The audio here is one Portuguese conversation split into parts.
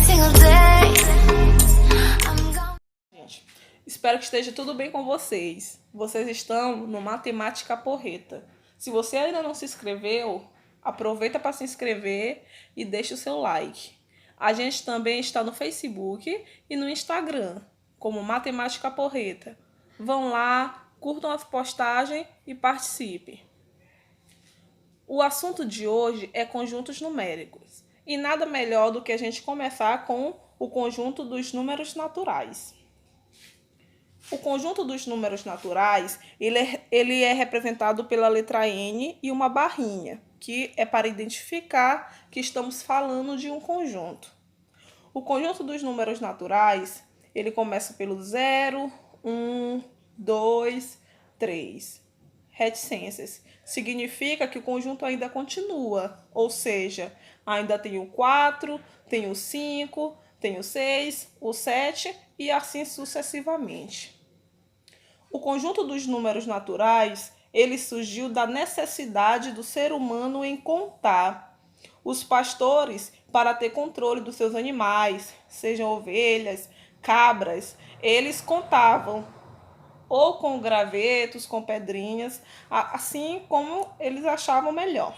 single day. Gente, espero que esteja tudo bem com vocês. Vocês estão no Matemática Porreta. Se você ainda não se inscreveu, aproveita para se inscrever e deixa o seu like. A gente também está no Facebook e no Instagram, como Matemática Porreta. Vão lá, curtam as postagens e participem. O assunto de hoje é conjuntos numéricos. E nada melhor do que a gente começar com o conjunto dos números naturais. O conjunto dos números naturais, ele é representado pela letra N e uma barrinha, que é para identificar que estamos falando de um conjunto. O conjunto dos números naturais, ele começa pelo 0, 1, 2, 3. Reticências. Significa que o conjunto ainda continua, ou seja, ainda tem o 4, tem o 5, tem o 6, o 7 e assim sucessivamente. O conjunto dos números naturais, ele surgiu da necessidade do ser humano em contar. Os pastores, para ter controle dos seus animais, sejam ovelhas, cabras, eles contavam, ou com gravetos, com pedrinhas, assim como eles achavam melhor.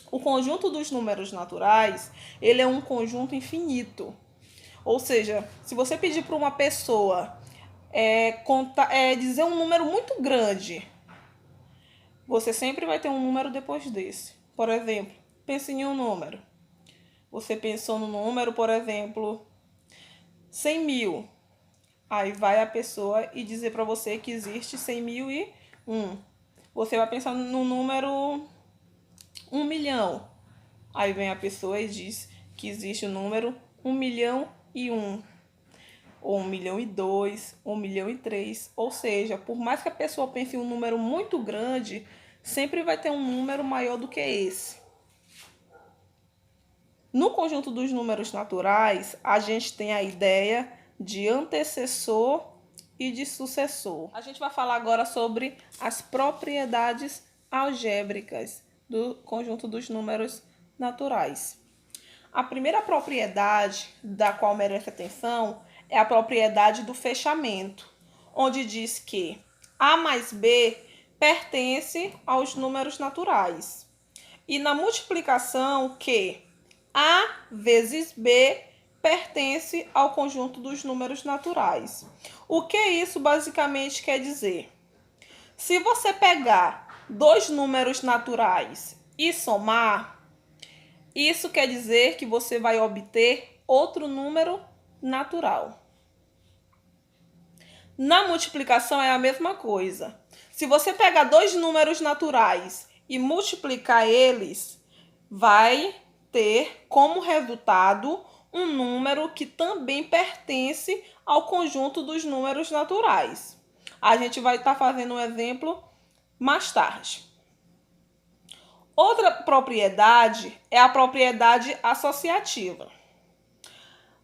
O conjunto dos números naturais, ele é um conjunto infinito. Ou seja, se você pedir para uma pessoa dizer um número muito grande, você sempre vai ter um número depois desse. Por exemplo, pense em um número. Você pensou no número, por exemplo, 100 mil. Aí vai a pessoa e dizer para você que existe 100.001. Você vai pensar no número 1 milhão. Aí vem a pessoa e diz que existe o número 1.000.001. Ou 1.000.002, 1.000.003. Ou seja, por mais que a pessoa pense em um número muito grande, sempre vai ter um número maior do que esse. No conjunto dos números naturais, a gente tem a ideia de antecessor e de sucessor. A gente vai falar agora sobre as propriedades algébricas do conjunto dos números naturais. A primeira propriedade da qual merece atenção é a propriedade do fechamento, onde diz que A mais B pertence aos números naturais. E na multiplicação que A vezes B pertence ao conjunto dos números naturais. O que isso basicamente quer dizer? Se você pegar dois números naturais e somar, isso quer dizer que você vai obter outro número natural. Na multiplicação é a mesma coisa. Se você pegar dois números naturais e multiplicar eles, vai ter como resultado um número que também pertence ao conjunto dos números naturais. A gente vai estar fazendo um exemplo mais tarde. Outra propriedade é a propriedade associativa.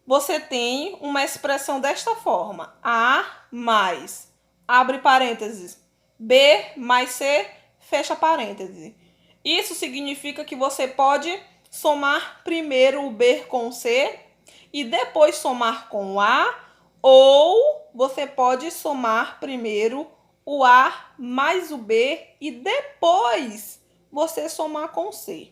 Você tem uma expressão desta forma: A mais, abre parênteses, B mais C, fecha parênteses. Isso significa que você pode somar primeiro o B com o C e depois somar com o A, ou você pode somar primeiro o A mais o B e depois você somar com o C.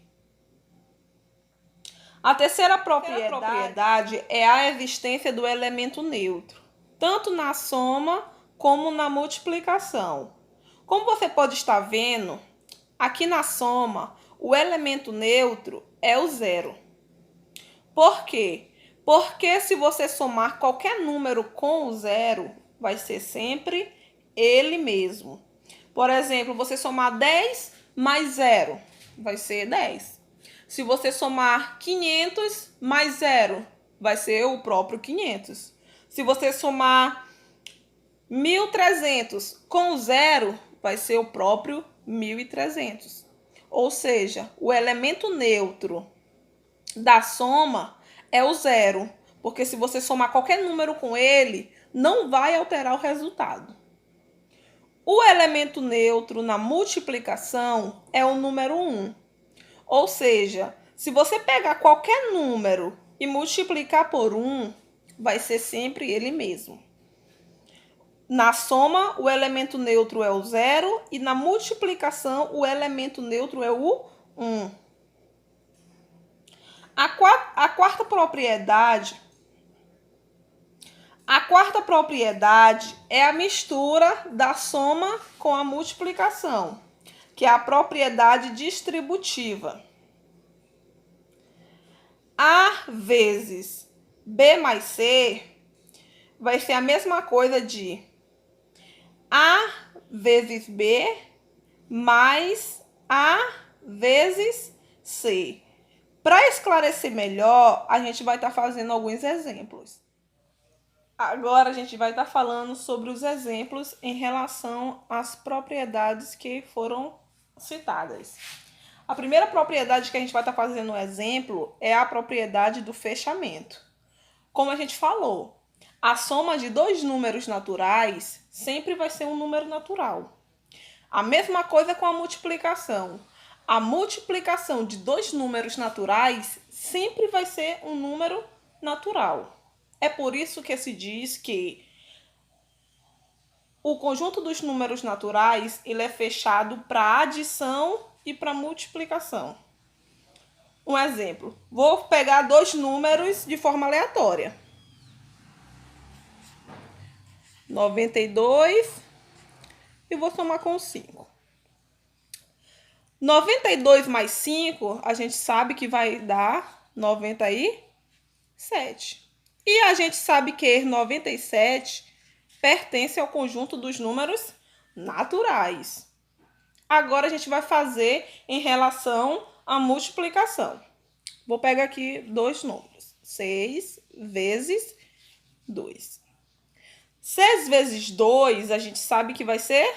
A terceira propriedade é a existência do elemento neutro, tanto na soma como na multiplicação. Como você pode estar vendo, aqui na soma, o elemento neutro é o zero. Por quê? Porque se você somar qualquer número com o zero, vai ser sempre ele mesmo. Por exemplo, você somar 10 mais 0, vai ser 10. Se você somar 500 mais 0, vai ser o próprio 500. Se você somar 1.300 com 0, vai ser o próprio 1.300. Ou seja, o elemento neutro da soma é o zero, porque se você somar qualquer número com ele, não vai alterar o resultado. O elemento neutro na multiplicação é o número 1. Ou seja, se você pegar qualquer número E multiplicar por 1 vai ser sempre ele mesmo. Na soma, o elemento neutro é o 0 e na multiplicação, o elemento neutro é o 1. A quarta propriedade é a mistura da soma com a multiplicação, que é a propriedade distributiva. A vezes B mais C vai ser a mesma coisa de A vezes B mais A vezes C. Para esclarecer melhor, a gente vai estar fazendo alguns exemplos. Agora a gente vai estar falando sobre os exemplos em relação às propriedades que foram citadas. A primeira propriedade que a gente vai estar fazendo um exemplo é a propriedade do fechamento. Como a gente falou, a soma de dois números naturais sempre vai ser um número natural. A mesma coisa com a multiplicação. A multiplicação de dois números naturais sempre vai ser um número natural. É por isso que se diz que o conjunto dos números naturais ele é fechado para adição e para multiplicação. Um exemplo, vou pegar dois números de forma aleatória. 92 e vou somar com 5. 92 mais 5, a gente sabe que vai dar 97. E a gente sabe que 97 pertence ao conjunto dos números naturais. Agora a gente vai fazer em relação à multiplicação. Vou pegar aqui dois números. 6 vezes 2. 6 vezes 2, a gente sabe que vai ser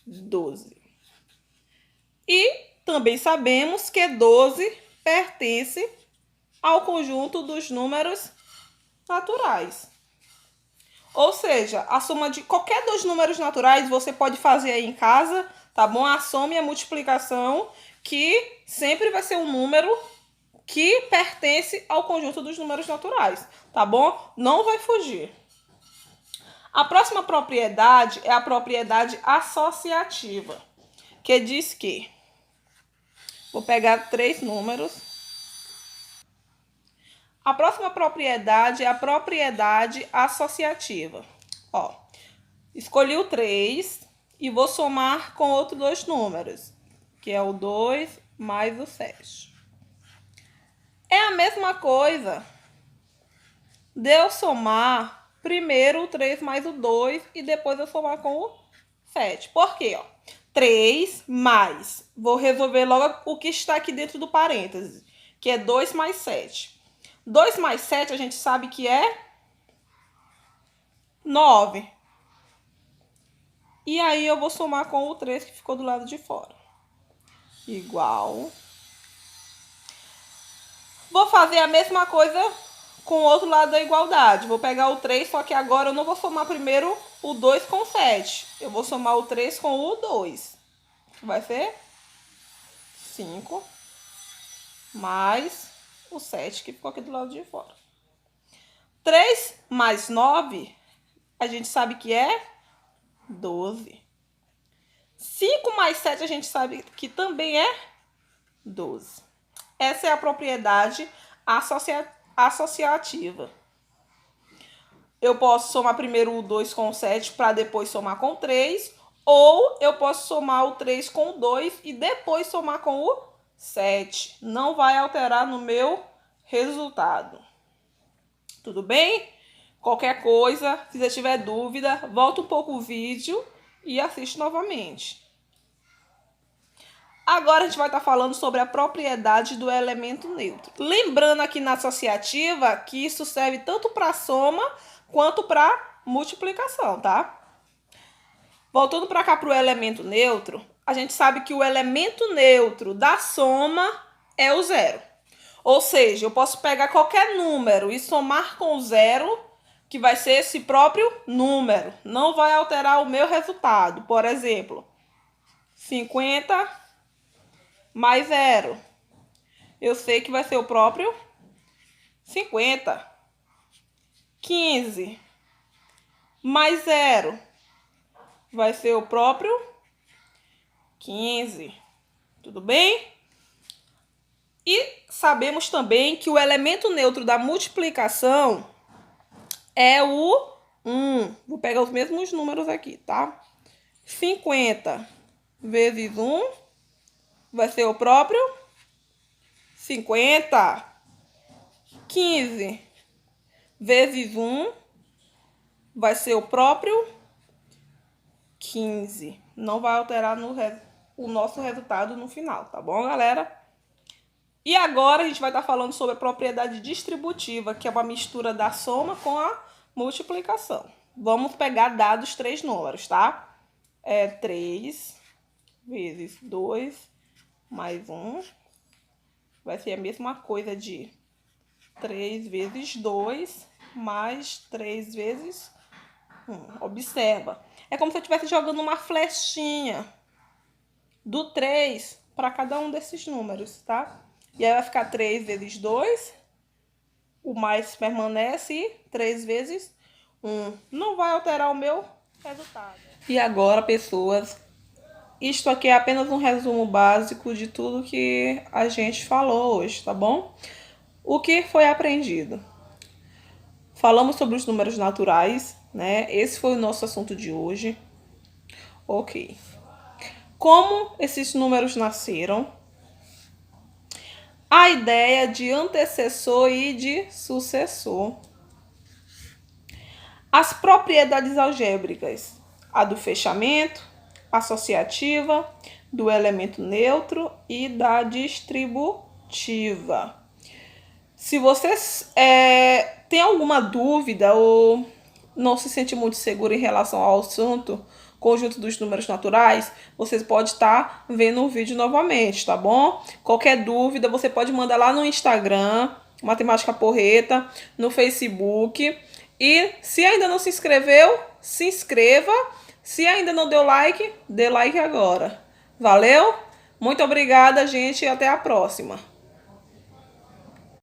12. E também sabemos que 12 pertence ao conjunto dos números naturais. Ou seja, a soma de qualquer dois números naturais você pode fazer aí em casa, tá bom? A soma e a multiplicação, que sempre vai ser um número que pertence ao conjunto dos números naturais, tá bom? Não vai fugir. A próxima propriedade é a propriedade associativa, que diz que vou pegar três números. A próxima propriedade é a propriedade associativa. Ó, escolhi o 3 e vou somar com outros dois números, que é o 2 mais o 7. É a mesma coisa de eu somar primeiro o 3 mais o 2 e depois eu somar com o 7. Por quê? Ó, 3 mais, vou resolver logo o que está aqui dentro do parêntese, que é 2 mais 7. 2 mais 7 a gente sabe que é 9. E aí eu vou somar com o 3 que ficou do lado de fora. Igual. Vou fazer a mesma coisa com o outro lado da igualdade. Vou pegar o 3, só que agora eu não vou somar primeiro o 2 com o 7. Eu vou somar o 3 com o 2. Vai ser 5 mais o 7 que ficou aqui do lado de fora. 3 mais 9, a gente sabe que é 12. 5 mais 7 a gente sabe que também é 12. Essa é a propriedade associativa. Eu posso somar primeiro o 2 com o 7 para depois somar com o 3. Ou eu posso somar o 3 com o 2 e depois somar com o 7. Não vai alterar no meu resultado. Tudo bem? Qualquer coisa, se você tiver dúvida, volta um pouco o vídeo e assiste novamente. Agora a gente vai estar falando sobre a propriedade do elemento neutro. Lembrando aqui na associativa que isso serve tanto para soma quanto para multiplicação, tá? Voltando para cá para o elemento neutro, a gente sabe que o elemento neutro da soma é o zero. Ou seja, eu posso pegar qualquer número e somar com o zero, que vai ser esse próprio número. Não vai alterar o meu resultado. Por exemplo, 50 mais 0. Eu sei que vai ser o próprio 50. 15 mais 0 vai ser o próprio 15. Tudo bem? E sabemos também que o elemento neutro da multiplicação é o 1. Vou pegar os mesmos números aqui, tá? 50 vezes 1 vai ser o próprio 50. 15 vezes 1 vai ser o próprio 15. Não vai alterar o nosso resultado no final, tá bom, galera? E agora a gente vai estar falando sobre a propriedade distributiva, que é uma mistura da soma com a multiplicação. Vamos pegar dados 3 números, tá? 3 vezes 2 mais 1 vai ser a mesma coisa de 3 vezes 2 mais 3 vezes 1. Observa. É como se eu estivesse jogando uma flechinha do 3 para cada um desses números, tá? E aí vai ficar 3 vezes 2, o mais permanece, e 3 vezes 1. Não vai alterar o meu resultado. E agora, pessoas, isto aqui é apenas um resumo básico de tudo que a gente falou hoje, tá bom? O que foi aprendido? Falamos sobre os números naturais, né? Esse foi o nosso assunto de hoje. Ok. Como esses números nasceram? A ideia de antecessor e de sucessor. As propriedades algébricas. A do fechamento, associativa, do elemento neutro e da distributiva. Se vocês têm alguma dúvida ou não se sente muito seguro em relação ao assunto, conjunto dos números naturais, vocês podem estar vendo o vídeo novamente, tá bom? Qualquer dúvida, você pode mandar lá no Instagram, Matemática Porreta, no Facebook. E se ainda não se inscreveu, se inscreva. Se ainda não deu like, dê like agora. Valeu? Muito obrigada, gente, e até a próxima.